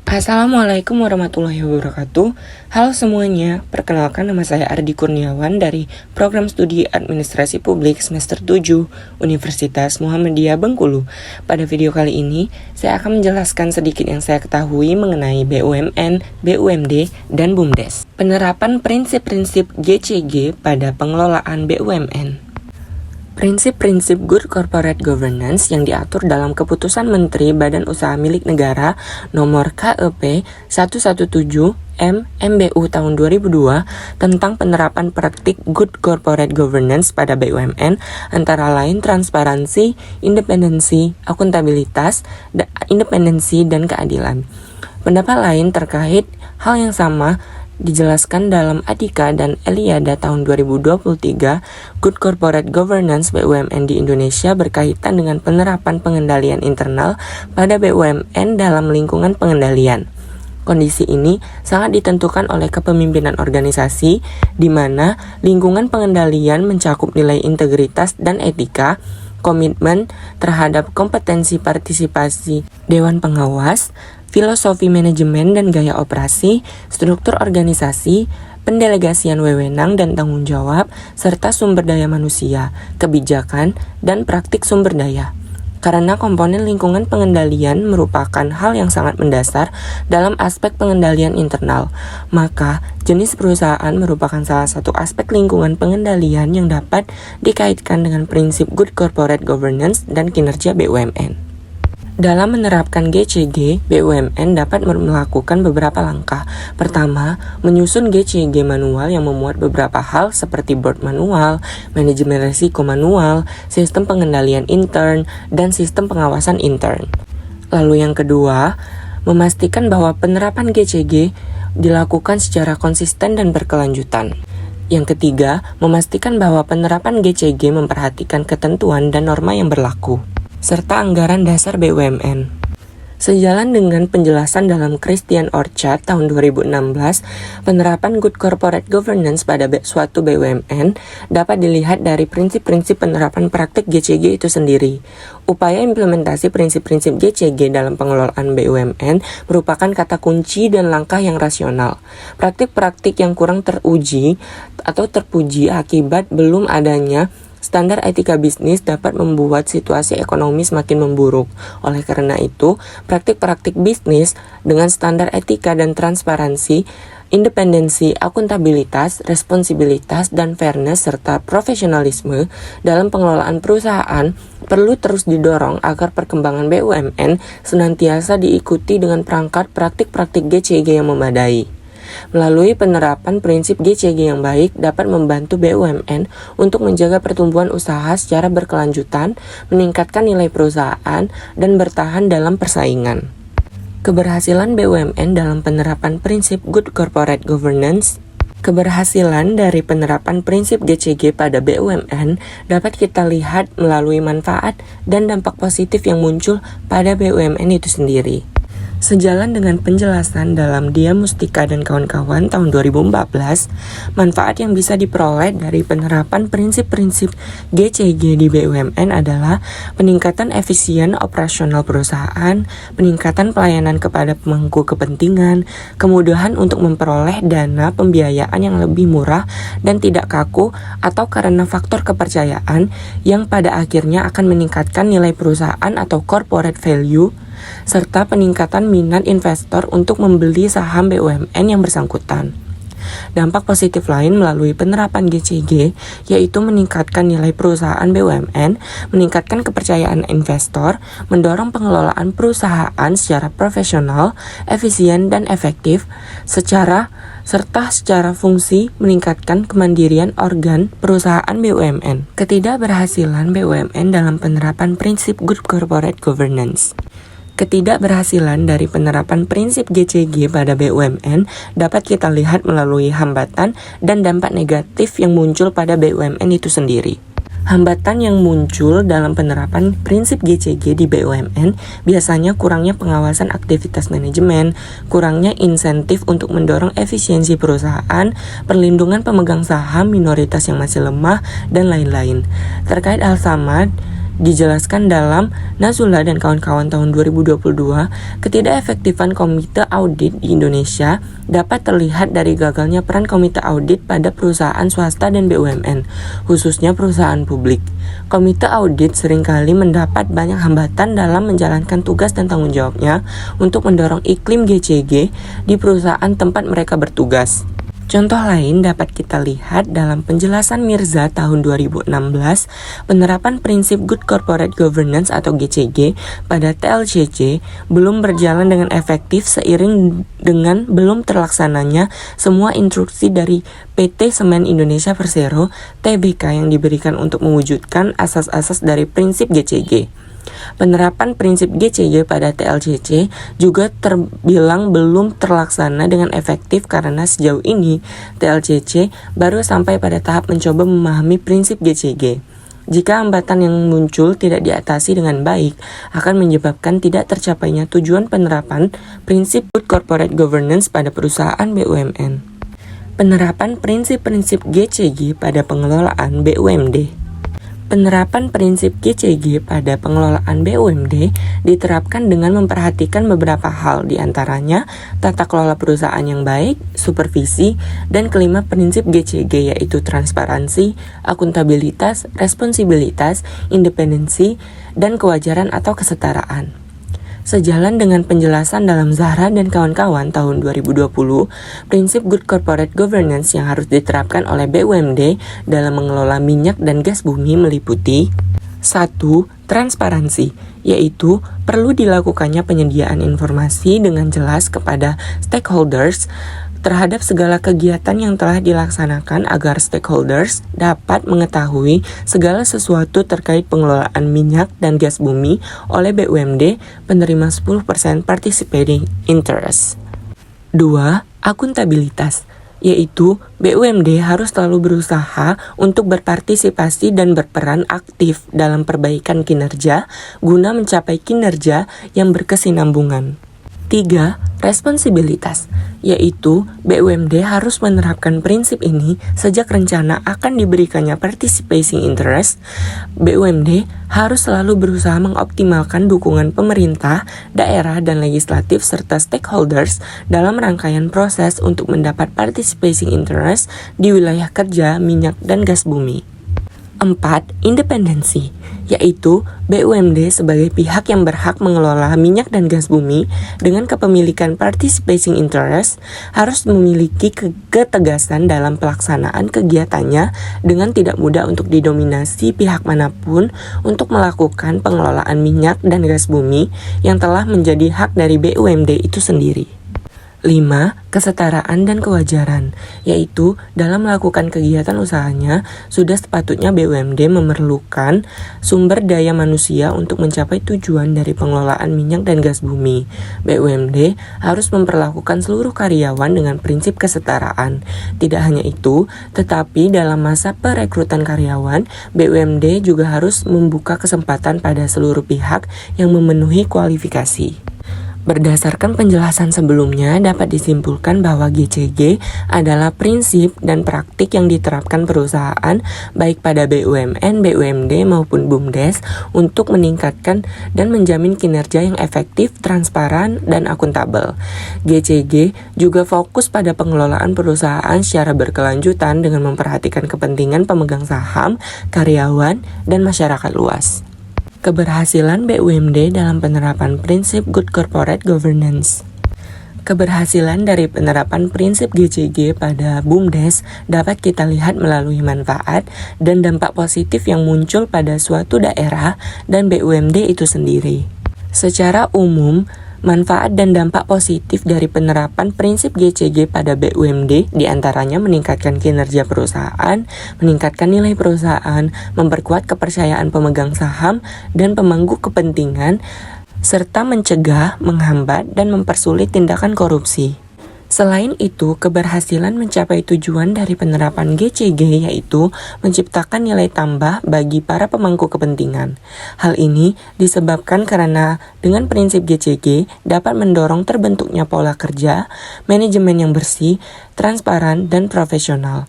Assalamualaikum warahmatullahi wabarakatuh. Halo semuanya, perkenalkan nama saya Ardi Kurniawan dari Program Studi Administrasi Publik semester 7 Universitas Muhammadiyah Bengkulu. Pada video kali ini, saya akan menjelaskan sedikit yang saya ketahui mengenai BUMN, BUMD, dan BUMDes. Penerapan prinsip-prinsip GCG pada pengelolaan BUMN. Prinsip-prinsip Good Corporate Governance yang diatur dalam Keputusan Menteri Badan Usaha Milik Negara Nomor KEP 117 MMBU tahun 2002 tentang penerapan praktik Good Corporate Governance pada BUMN antara lain transparansi, independensi, akuntabilitas, independensi, dan keadilan. Pendapat lain terkait hal yang sama dijelaskan dalam Adhika dan Eliada tahun 2023. Good Corporate Governance BUMN di Indonesia berkaitan dengan penerapan pengendalian internal pada BUMN dalam lingkungan pengendalian. Kondisi ini sangat ditentukan oleh kepemimpinan organisasi, di mana lingkungan pengendalian mencakup nilai integritas dan etika, komitmen terhadap kompetensi partisipasi Dewan Pengawas, filosofi manajemen dan gaya operasi, struktur organisasi, pendelegasian wewenang dan tanggung jawab, serta sumber daya manusia, kebijakan, dan praktik sumber daya. Karena komponen lingkungan pengendalian merupakan hal yang sangat mendasar dalam aspek pengendalian internal, maka jenis perusahaan merupakan salah satu aspek lingkungan pengendalian yang dapat dikaitkan dengan prinsip Good Corporate Governance dan kinerja BUMN. Dalam menerapkan GCG, BUMN dapat melakukan beberapa langkah. Pertama, menyusun GCG manual yang memuat beberapa hal seperti board manual, manajemen risiko manual, sistem pengendalian intern, dan sistem pengawasan intern. Lalu yang kedua, memastikan bahwa penerapan GCG dilakukan secara konsisten dan berkelanjutan. Yang ketiga, memastikan bahwa penerapan GCG memperhatikan ketentuan dan norma yang berlaku, serta anggaran dasar BUMN. Sejalan dengan penjelasan dalam Christian Orchard tahun 2016, penerapan Good Corporate Governance pada suatu BUMN dapat dilihat dari prinsip-prinsip penerapan praktik GCG itu sendiri. Upaya implementasi prinsip-prinsip GCG dalam pengelolaan BUMN merupakan kata kunci dan langkah yang rasional. Praktik-praktik yang kurang teruji atau terpuji akibat belum adanya standar etika bisnis dapat membuat situasi ekonomi semakin memburuk. Oleh karena itu, praktik-praktik bisnis dengan standar etika dan transparansi, independensi, akuntabilitas, responsibilitas, dan fairness serta profesionalisme dalam pengelolaan perusahaan perlu terus didorong agar perkembangan BUMN senantiasa diikuti dengan perangkat praktik-praktik GCG yang memadai. Melalui penerapan prinsip GCG yang baik dapat membantu BUMN untuk menjaga pertumbuhan usaha secara berkelanjutan, meningkatkan nilai perusahaan, dan bertahan dalam persaingan. Keberhasilan BUMN dalam penerapan prinsip Good Corporate Governance. Keberhasilan dari penerapan prinsip GCG pada BUMN dapat kita lihat melalui manfaat dan dampak positif yang muncul pada BUMN itu sendiri. Sejalan dengan penjelasan dalam Dia Mustika dan kawan-kawan tahun 2014, manfaat yang bisa diperoleh dari penerapan prinsip-prinsip GCG di BUMN adalah peningkatan efisien operasional perusahaan, peningkatan pelayanan kepada pemangku kepentingan, kemudahan untuk memperoleh dana pembiayaan yang lebih murah dan tidak kaku atau karena faktor kepercayaan yang pada akhirnya akan meningkatkan nilai perusahaan atau corporate value, serta peningkatan minat investor untuk membeli saham BUMN yang bersangkutan. Dampak positif lain melalui penerapan GCG yaitu meningkatkan nilai perusahaan BUMN, meningkatkan kepercayaan investor, mendorong pengelolaan perusahaan secara profesional, efisien, dan efektif, serta secara fungsi meningkatkan kemandirian organ perusahaan BUMN. Ketidakberhasilan BUMN dalam penerapan prinsip Good Corporate Governance. Ketidakberhasilan dari penerapan prinsip GCG pada BUMN dapat kita lihat melalui hambatan dan dampak negatif yang muncul pada BUMN itu sendiri. Hambatan yang muncul dalam penerapan prinsip GCG di BUMN biasanya kurangnya pengawasan aktivitas manajemen, kurangnya insentif untuk mendorong efisiensi perusahaan, perlindungan pemegang saham minoritas yang masih lemah, dan lain-lain. Terkait hal sama Dijelaskan dalam Nasrullah dan kawan-kawan tahun 2022, ketidakefektifan komite audit di Indonesia dapat terlihat dari gagalnya peran komite audit pada perusahaan swasta dan BUMN, khususnya perusahaan publik. Komite audit seringkali mendapat banyak hambatan dalam menjalankan tugas dan tanggung jawabnya untuk mendorong iklim GCG di perusahaan tempat mereka bertugas. Contoh lain dapat kita lihat dalam penjelasan Mirza tahun 2016, penerapan prinsip Good Corporate Governance atau GCG pada TLCC belum berjalan dengan efektif seiring dengan belum terlaksananya semua instruksi dari PT Semen Indonesia Persero (TBK) yang diberikan untuk mewujudkan asas-asas dari prinsip GCG. Penerapan prinsip GCG pada TLCC juga terbilang belum terlaksana dengan efektif karena sejauh ini TLCC baru sampai pada tahap mencoba memahami prinsip GCG. Jika hambatan yang muncul tidak diatasi dengan baik, akan menyebabkan tidak tercapainya tujuan penerapan prinsip Good Corporate Governance pada perusahaan BUMN. Penerapan prinsip-prinsip GCG pada pengelolaan BUMD. Penerapan prinsip GCG pada pengelolaan BUMD diterapkan dengan memperhatikan beberapa hal, diantaranya tata kelola perusahaan yang baik, supervisi, dan kelima prinsip GCG yaitu transparansi, akuntabilitas, responsibilitas, independensi, dan kewajaran atau kesetaraan. Sejalan dengan penjelasan dalam Zahra dan kawan-kawan tahun 2020, prinsip Good Corporate Governance yang harus diterapkan oleh BUMD dalam mengelola minyak dan gas bumi meliputi 1. Transparansi, yaitu perlu dilakukannya penyediaan informasi dengan jelas kepada stakeholders terhadap segala kegiatan yang telah dilaksanakan agar stakeholders dapat mengetahui segala sesuatu terkait pengelolaan minyak dan gas bumi oleh BUMD penerima 10% participating interest. 2. Akuntabilitas, yaitu BUMD harus selalu berusaha untuk berpartisipasi dan berperan aktif dalam perbaikan kinerja guna mencapai kinerja yang berkesinambungan. 3. Responsibilitas, yaitu BUMD harus menerapkan prinsip ini sejak rencana akan diberikannya participating interest. BUMD harus selalu berusaha mengoptimalkan dukungan pemerintah, daerah, dan legislatif serta stakeholders dalam rangkaian proses untuk mendapat participating interest di wilayah kerja, minyak, dan gas bumi. 4. Independensi, yaitu BUMD sebagai pihak yang berhak mengelola minyak dan gas bumi dengan kepemilikan participating interest harus memiliki ketegasan dalam pelaksanaan kegiatannya dengan tidak mudah untuk didominasi pihak manapun untuk melakukan pengelolaan minyak dan gas bumi yang telah menjadi hak dari BUMD itu sendiri. 5. Kesetaraan dan kewajaran, yaitu dalam melakukan kegiatan usahanya, sudah sepatutnya BUMD memerlukan sumber daya manusia untuk mencapai tujuan dari pengelolaan minyak dan gas bumi. BUMD harus memperlakukan seluruh karyawan dengan prinsip kesetaraan. Tidak hanya itu, tetapi dalam masa perekrutan karyawan, BUMD juga harus membuka kesempatan pada seluruh pihak yang memenuhi kualifikasi. Berdasarkan penjelasan sebelumnya, dapat disimpulkan bahwa GCG adalah prinsip dan praktik yang diterapkan perusahaan baik pada BUMN, BUMD maupun BUMDes untuk meningkatkan dan menjamin kinerja yang efektif, transparan, dan akuntabel. GCG juga fokus pada pengelolaan perusahaan secara berkelanjutan dengan memperhatikan kepentingan pemegang saham, karyawan, dan masyarakat luas. Keberhasilan BUMD dalam penerapan prinsip Good Corporate Governance. Keberhasilan dari penerapan prinsip GCG pada BUMDes dapat kita lihat melalui manfaat dan dampak positif yang muncul pada suatu daerah dan BUMD itu sendiri. Secara umum, manfaat dan dampak positif dari penerapan prinsip GCG pada BUMD diantaranya meningkatkan kinerja perusahaan, meningkatkan nilai perusahaan, memperkuat kepercayaan pemegang saham dan pemangku kepentingan, serta mencegah, menghambat, dan mempersulit tindakan korupsi. Selain itu, keberhasilan mencapai tujuan dari penerapan GCG yaitu menciptakan nilai tambah bagi para pemangku kepentingan. Hal ini disebabkan karena dengan prinsip GCG dapat mendorong terbentuknya pola kerja, manajemen yang bersih, transparan, dan profesional.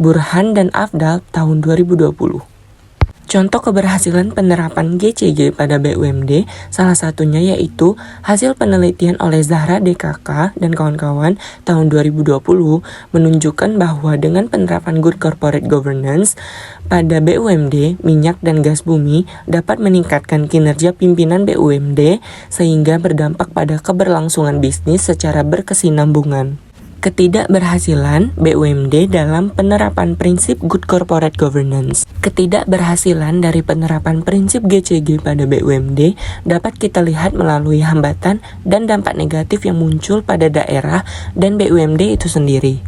Burhan dan Afdal tahun 2020. Contoh keberhasilan penerapan GCG pada BUMD salah satunya yaitu hasil penelitian oleh Zahra DKK dan kawan-kawan tahun 2020 menunjukkan bahwa dengan penerapan Good Corporate Governance pada BUMD, minyak dan gas bumi dapat meningkatkan kinerja pimpinan BUMD sehingga berdampak pada keberlangsungan bisnis secara berkesinambungan. Ketidakberhasilan BUMD dalam penerapan prinsip Good Corporate Governance. Ketidakberhasilan dari penerapan prinsip GCG pada BUMD dapat kita lihat melalui hambatan dan dampak negatif yang muncul pada daerah dan BUMD itu sendiri.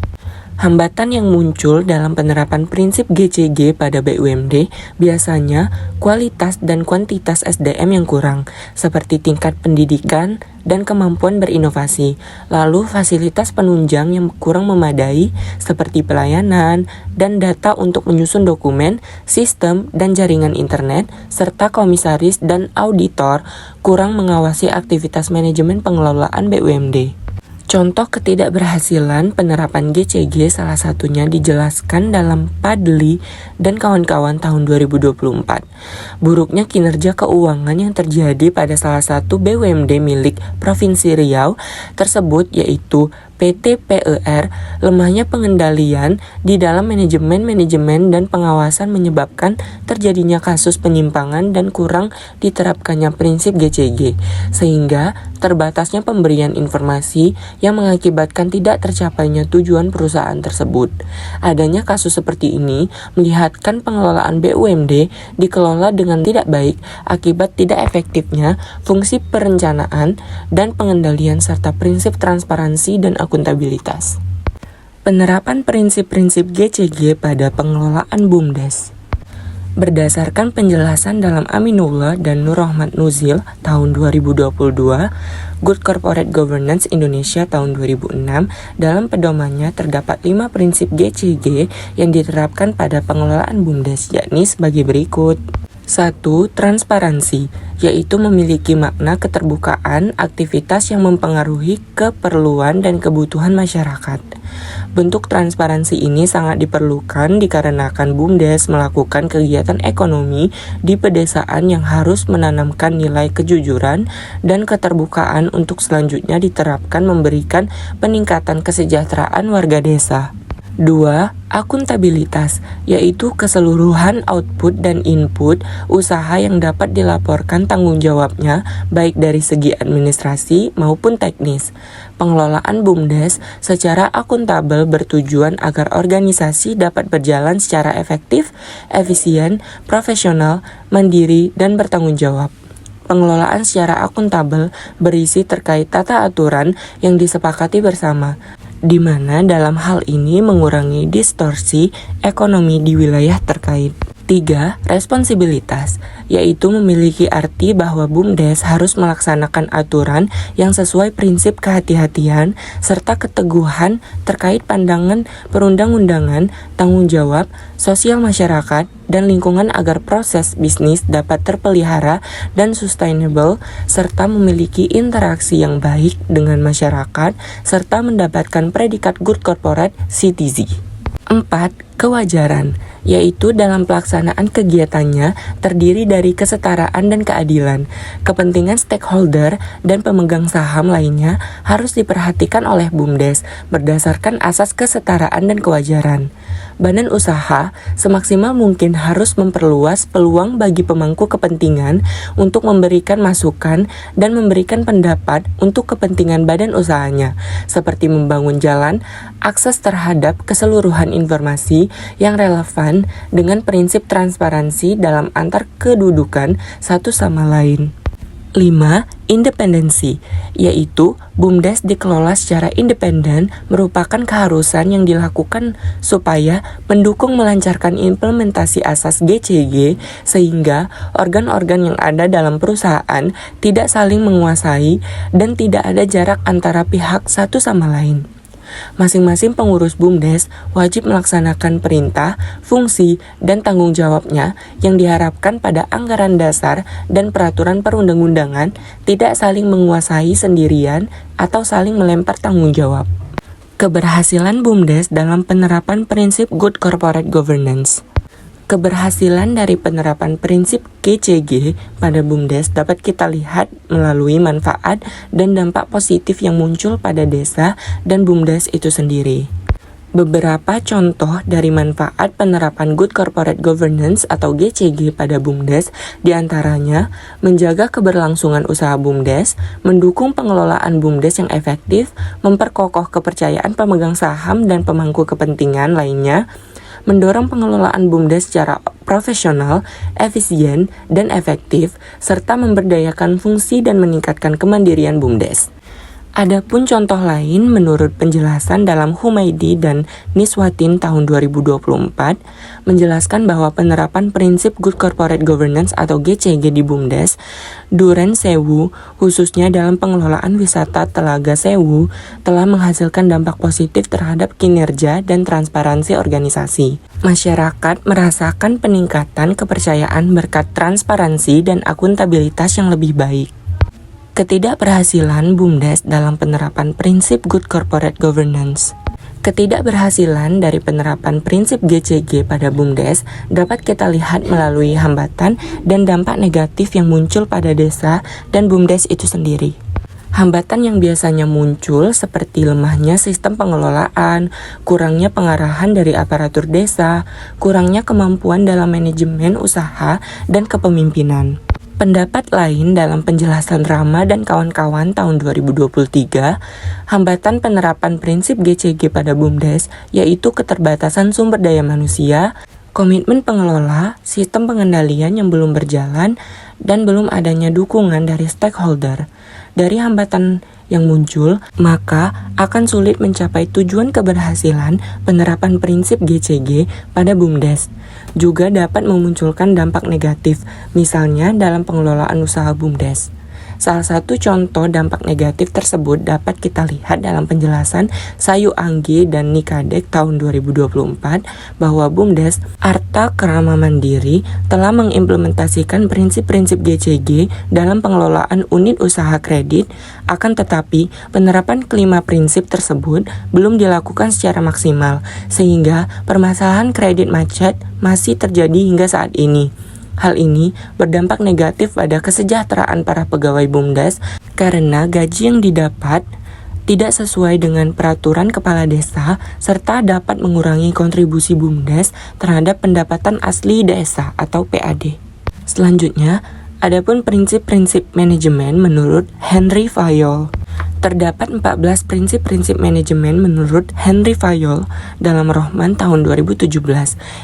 Hambatan yang muncul dalam penerapan prinsip GCG pada BUMD biasanya kualitas dan kuantitas SDM yang kurang, seperti tingkat pendidikan dan kemampuan berinovasi. Lalu fasilitas penunjang yang kurang memadai, seperti pelayanan dan data untuk menyusun dokumen, sistem dan jaringan internet, serta komisaris dan auditor kurang mengawasi aktivitas manajemen pengelolaan BUMD. Contoh ketidakberhasilan penerapan GCG salah satunya dijelaskan dalam Padli dan kawan-kawan tahun 2024. Buruknya kinerja keuangan yang terjadi pada salah satu BUMD milik Provinsi Riau tersebut yaitu PT PER, lemahnya pengendalian di dalam manajemen dan pengawasan menyebabkan terjadinya kasus penyimpangan dan kurang diterapkannya prinsip GCG, sehingga terbatasnya pemberian informasi yang mengakibatkan tidak tercapainya tujuan perusahaan tersebut. Adanya kasus seperti ini melihatkan pengelolaan BUMD dikelola dengan tidak baik akibat tidak efektifnya fungsi perencanaan dan pengendalian serta prinsip transparansi dan akuntabilitas. Penerapan prinsip-prinsip GCG pada pengelolaan BUMDes. Berdasarkan penjelasan dalam Aminullah dan Nur Rahmat Nuzil tahun 2022, Good Corporate Governance Indonesia tahun 2006, dalam pedomannya terdapat 5 prinsip GCG yang diterapkan pada pengelolaan BUMDes, yakni sebagai berikut. 1. Transparansi, yaitu memiliki makna keterbukaan aktivitas yang mempengaruhi keperluan dan kebutuhan masyarakat. Bentuk transparansi ini sangat diperlukan dikarenakan BUMDes melakukan kegiatan ekonomi di pedesaan yang harus menanamkan nilai kejujuran dan keterbukaan untuk selanjutnya diterapkan memberikan peningkatan kesejahteraan warga desa. 2. Akuntabilitas, yaitu keseluruhan output dan input usaha yang dapat dilaporkan tanggung jawabnya baik dari segi administrasi maupun teknis. Pengelolaan BUMDes secara akuntabel bertujuan agar organisasi dapat berjalan secara efektif, efisien, profesional, mandiri, dan bertanggung jawab. Pengelolaan secara akuntabel berisi terkait tata aturan yang disepakati bersama, di mana dalam hal ini mengurangi distorsi ekonomi di wilayah terkait. 3. Responsibilitas, yaitu memiliki arti bahwa BUMDes harus melaksanakan aturan yang sesuai prinsip kehati-hatian serta keteguhan terkait pandangan perundang-undangan, tanggung jawab, sosial masyarakat, dan lingkungan agar proses bisnis dapat terpelihara dan sustainable serta memiliki interaksi yang baik dengan masyarakat serta mendapatkan predikat Good Corporate Citizen. 4. Kewajaran, yaitu dalam pelaksanaan kegiatannya terdiri dari kesetaraan dan keadilan. Kepentingan stakeholder dan pemegang saham lainnya harus diperhatikan oleh BUMDes berdasarkan asas kesetaraan dan kewajaran. Badan usaha semaksimal mungkin harus memperluas peluang bagi pemangku kepentingan untuk memberikan masukan dan memberikan pendapat untuk kepentingan badan usahanya, seperti membangun jalan, akses terhadap keseluruhan informasi yang relevan dengan prinsip transparansi dalam antar kedudukan satu sama lain. 5. Independensi, yaitu BUMDes dikelola secara independen merupakan keharusan yang dilakukan supaya mendukung melancarkan implementasi asas GCG sehingga organ-organ yang ada dalam perusahaan tidak saling menguasai dan tidak ada jarak antara pihak satu sama lain. Masing-masing pengurus BUMDes wajib melaksanakan perintah, fungsi, dan tanggung jawabnya yang diharapkan pada anggaran dasar dan peraturan perundang-undangan, tidak saling menguasai sendirian atau saling melempar tanggung jawab. Keberhasilan BUMDes dalam penerapan prinsip Good Corporate Governance. Keberhasilan dari penerapan prinsip GCG pada BUMDes dapat kita lihat melalui manfaat dan dampak positif yang muncul pada desa dan BUMDes itu sendiri. Beberapa contoh dari manfaat penerapan Good Corporate Governance atau GCG pada BUMDes diantaranya menjaga keberlangsungan usaha BUMDes, mendukung pengelolaan BUMDes yang efektif, memperkokoh kepercayaan pemegang saham dan pemangku kepentingan lainnya, mendorong pengelolaan BUMDes secara profesional, efisien, dan efektif, serta memberdayakan fungsi dan meningkatkan kemandirian BUMDes. Adapun contoh lain menurut penjelasan dalam Humaydi dan Niswatin tahun 2024 menjelaskan bahwa penerapan prinsip Good Corporate Governance atau GCG di BUMDes Duren Sewu khususnya dalam pengelolaan wisata Telaga Sewu telah menghasilkan dampak positif terhadap kinerja dan transparansi organisasi. Masyarakat merasakan peningkatan kepercayaan berkat transparansi dan akuntabilitas yang lebih baik. Ketidakberhasilan BUMDes dalam penerapan prinsip Good Corporate Governance. Ketidakberhasilan dari penerapan prinsip GCG pada BUMDes dapat kita lihat melalui hambatan dan dampak negatif yang muncul pada desa dan BUMDes itu sendiri. Hambatan yang biasanya muncul seperti lemahnya sistem pengelolaan, kurangnya pengarahan dari aparatur desa, kurangnya kemampuan dalam manajemen usaha dan kepemimpinan. Pendapat lain dalam penjelasan Rama dan kawan-kawan tahun 2023, hambatan penerapan prinsip GCG pada BUMDes yaitu keterbatasan sumber daya manusia, komitmen pengelola, sistem pengendalian yang belum berjalan, dan belum adanya dukungan dari stakeholder. Dari hambatan yang muncul, maka akan sulit mencapai tujuan keberhasilan penerapan prinsip GCG pada BUMDes. Juga dapat memunculkan dampak negatif, misalnya dalam pengelolaan usaha BUMDes. Salah satu contoh dampak negatif tersebut dapat kita lihat dalam penjelasan Sayu Anggi dan Nikadek tahun 2024 bahwa BUMDes Arta Krama Mandiri telah mengimplementasikan prinsip-prinsip GCG dalam pengelolaan unit usaha kredit, akan tetapi penerapan kelima prinsip tersebut belum dilakukan secara maksimal, sehingga permasalahan kredit macet masih terjadi hingga saat ini. Hal ini berdampak negatif pada kesejahteraan para pegawai BUMDes karena gaji yang didapat tidak sesuai dengan peraturan kepala desa serta dapat mengurangi kontribusi BUMDes terhadap pendapatan asli desa atau PAD. Selanjutnya, adapun prinsip-prinsip manajemen menurut Henry Fayol. Terdapat 14 prinsip-prinsip manajemen menurut Henry Fayol dalam Rohman tahun 2017,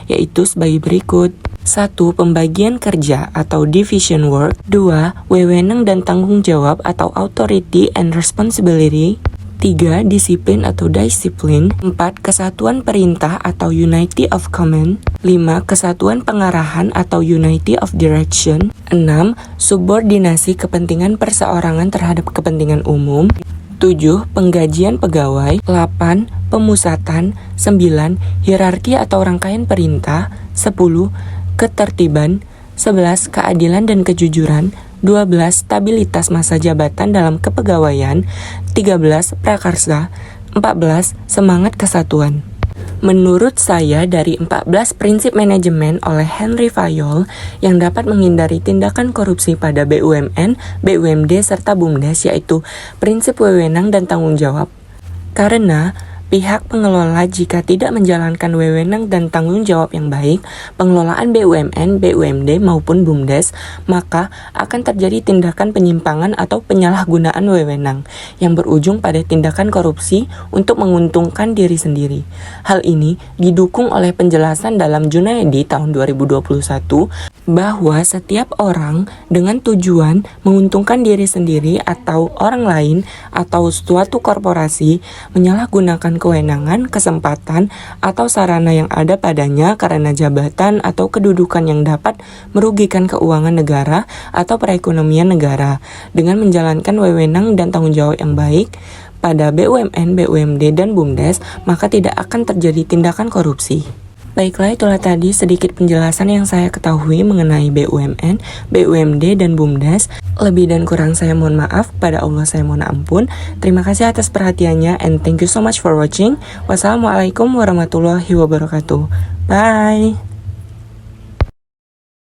yaitu sebagai berikut. 1. Pembagian kerja atau division work. 2. Wewenang dan tanggung jawab atau authority and responsibility. 3. Disiplin atau disiplin. 4. Kesatuan perintah atau unity of command. 5. Kesatuan pengarahan atau unity of direction. 6. Subordinasi kepentingan perseorangan terhadap kepentingan umum. 7. Penggajian pegawai. 8. Pemusatan. 9. Hierarki atau rangkaian perintah. 10. Ketertiban. 11. Keadilan dan kejujuran. 12. Stabilitas masa jabatan dalam kepegawaian. 13. Prakarsa. 14. Semangat kesatuan. Menurut saya, dari 14 prinsip manajemen oleh Henry Fayol yang dapat menghindari tindakan korupsi pada BUMN, BUMD, serta BUMDes yaitu prinsip wewenang dan tanggung jawab. Karena pihak pengelola jika tidak menjalankan wewenang dan tanggung jawab yang baik, pengelolaan BUMN, BUMD maupun BUMDes, maka akan terjadi tindakan penyimpangan atau penyalahgunaan wewenang yang berujung pada tindakan korupsi untuk menguntungkan diri sendiri. Hal ini didukung oleh penjelasan dalam Junaedi tahun 2021 bahwa setiap orang dengan tujuan menguntungkan diri sendiri atau orang lain atau suatu korporasi menyalahgunakan kewenangan, kesempatan, atau sarana yang ada padanya karena jabatan atau kedudukan yang dapat merugikan keuangan negara atau perekonomian negara dengan menjalankan wewenang dan tanggung jawab yang baik pada BUMN, BUMD, dan BUMDes, maka tidak akan terjadi tindakan korupsi. Baiklah, itulah tadi sedikit penjelasan yang saya ketahui mengenai BUMN, BUMD, dan BUMDes. Lebih dan kurang saya mohon maaf, pada Allah saya mohon ampun. Terima kasih atas perhatiannya and thank you so much for watching. Wassalamualaikum warahmatullahi wabarakatuh. Bye!